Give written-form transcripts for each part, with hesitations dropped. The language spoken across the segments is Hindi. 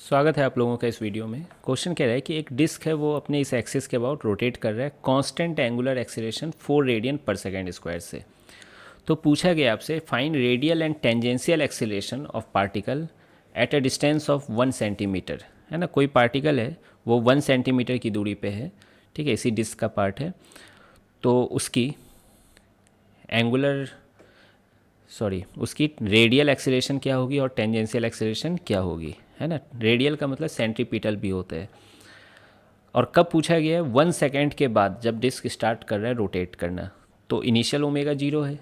स्वागत है आप लोगों का इस वीडियो में। क्वेश्चन कह रहा है कि एक डिस्क है वो अपने इस एक्सिस के अबाउट रोटेट कर रहा है कांस्टेंट एंगुलर एक्सीलरेशन 4 रेडियन पर सेकेंड स्क्वायर से। तो पूछा गया आपसे find radial and tangential acceleration of particle at a distance of 1 centimetre. है ना, कोई पार्टिकल है वो 1 सेंटीमीटर की दूरी पे है, ठीक है, इसी डिस्क का पार्ट है। तो उसकी रेडियल एक्सीलरेशन क्या होगी और टेंजेंशियल एक्सीलरेशन क्या होगी। है ना, रेडियल का मतलब सेंट्रीपिटल भी होता है। और कब पूछा गया है, 1 सेकेंड के बाद जब डिस्क स्टार्ट कर रहा है रोटेट करना, तो इनिशियल ओमेगा 0 है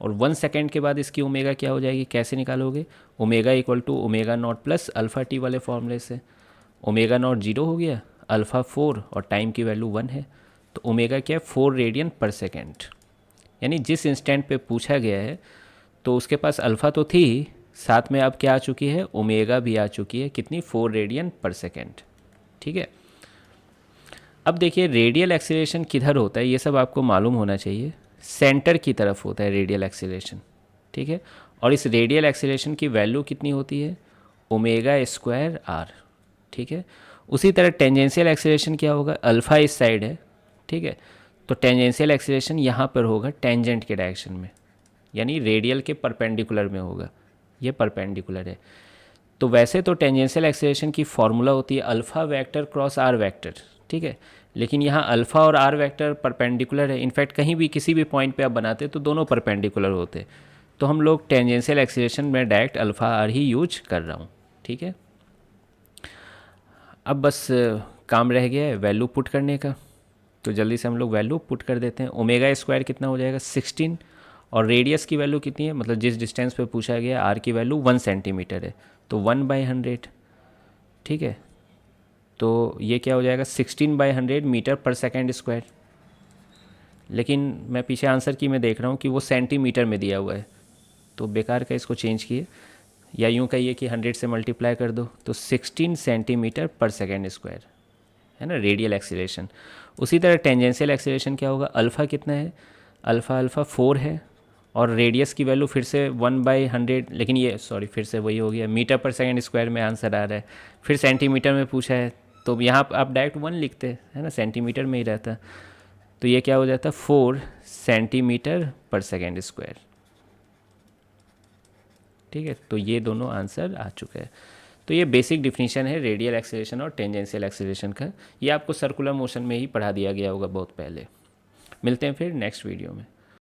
और 1 सेकेंड के बाद इसकी ओमेगा क्या हो जाएगी, कैसे निकालोगे। Omega equal to omega naught plus alpha t वाले फॉर्मूले से। ओमेगा नॉट 0 हो गया, अल्फ़ा 4 और टाइम की वैल्यू 1 है, तो ओमेगा क्या है 4 रेडियन पर सेकेंड। यानी जिस इंस्टेंट पे पूछा गया है तो उसके पास अल्फ़ा तो थी ही, साथ में अब क्या आ चुकी है, ओमेगा भी आ चुकी है, कितनी 4 रेडियन पर सेकेंड। ठीक है, अब देखिए रेडियल एक्सीलरेशन किधर होता है ये सब आपको मालूम होना चाहिए। सेंटर की तरफ होता है रेडियल एक्सीलरेशन, ठीक है। और इस रेडियल एक्सीलरेशन की वैल्यू कितनी होती है, ओमेगा स्क्वायर आर, ठीक है। उसी तरह टेंजेंशियल एक्सीलरेशन क्या होगा, अल्फ़ा इस साइड है, ठीक है, तो टेंजेंशियल एक्सीलरेशन यहाँ पर होगा टेंजेंट के डायरेक्शन में, यानी रेडियल के परपेंडिकुलर में होगा, ये परपेंडिकुलर है। तो वैसे तो टेंजेंशियल एक्सीलरेशन की फॉर्मूला होती है alpha vector cross r vector, ठीक है, लेकिन यहाँ अल्फ़ा और आर वेक्टर परपेंडिकुलर है। इनफैक्ट कहीं भी किसी भी पॉइंट पे आप बनाते तो दोनों परपेंडिकुलर होते, तो हम लोग टेंजेंशियल एक्सीलरेशन में डायरेक्ट अल्फ़ा आर ही यूज कर रहा हूँ, ठीक है। अब बस काम रह गया है वैल्यू पुट करने का, तो जल्दी से हम लोग वैल्यू पुट कर देते हैं। ओमेगा स्क्वायर कितना हो जाएगा 16, और रेडियस की वैल्यू कितनी है, मतलब जिस डिस्टेंस पे पूछा गया आर की वैल्यू 1 सेंटीमीटर है, तो 1/100, ठीक है। तो ये क्या हो जाएगा 16/100 मीटर पर सेकेंड स्क्वायर। लेकिन मैं पीछे आंसर की मैं देख रहा हूँ कि वो सेंटीमीटर में दिया हुआ है, तो बेकार का इसको चेंज किए, या यूँ कहिए कि 100 से मल्टीप्लाई कर दो, तो 16 सेंटीमीटर पर सेकेंड स्क्वायर, है ना, रेडियल एक्सीलरेशन। उसी तरह टेंजेंशियल एक्सीलरेशन क्या होगा, अल्फ़ा कितना है, अल्फ़ा 4 है, और रेडियस की वैल्यू फिर से 1/100, लेकिन ये सॉरी फिर से वही हो गया, मीटर पर सेकेंड स्क्वायर में आंसर आ रहा है, फिर सेंटीमीटर में पूछा है, तो यहाँ आप डायरेक्ट 1 लिखते हैं, है ना, सेंटीमीटर में ही रहता। तो ये क्या हो जाता है 4 सेंटीमीटर पर सेकेंड स्क्वायर, ठीक है। तो ये दोनों आंसर आ चुका है। तो ये बेसिक डिफिनीशन है रेडियल एक्सीलरेशन और टेंजेंशियल एक्सीलरेशन का। ये आपको सर्कुलर मोशन में ही पढ़ा दिया गया होगा बहुत पहले। मिलते हैं फिर नेक्स्ट वीडियो में।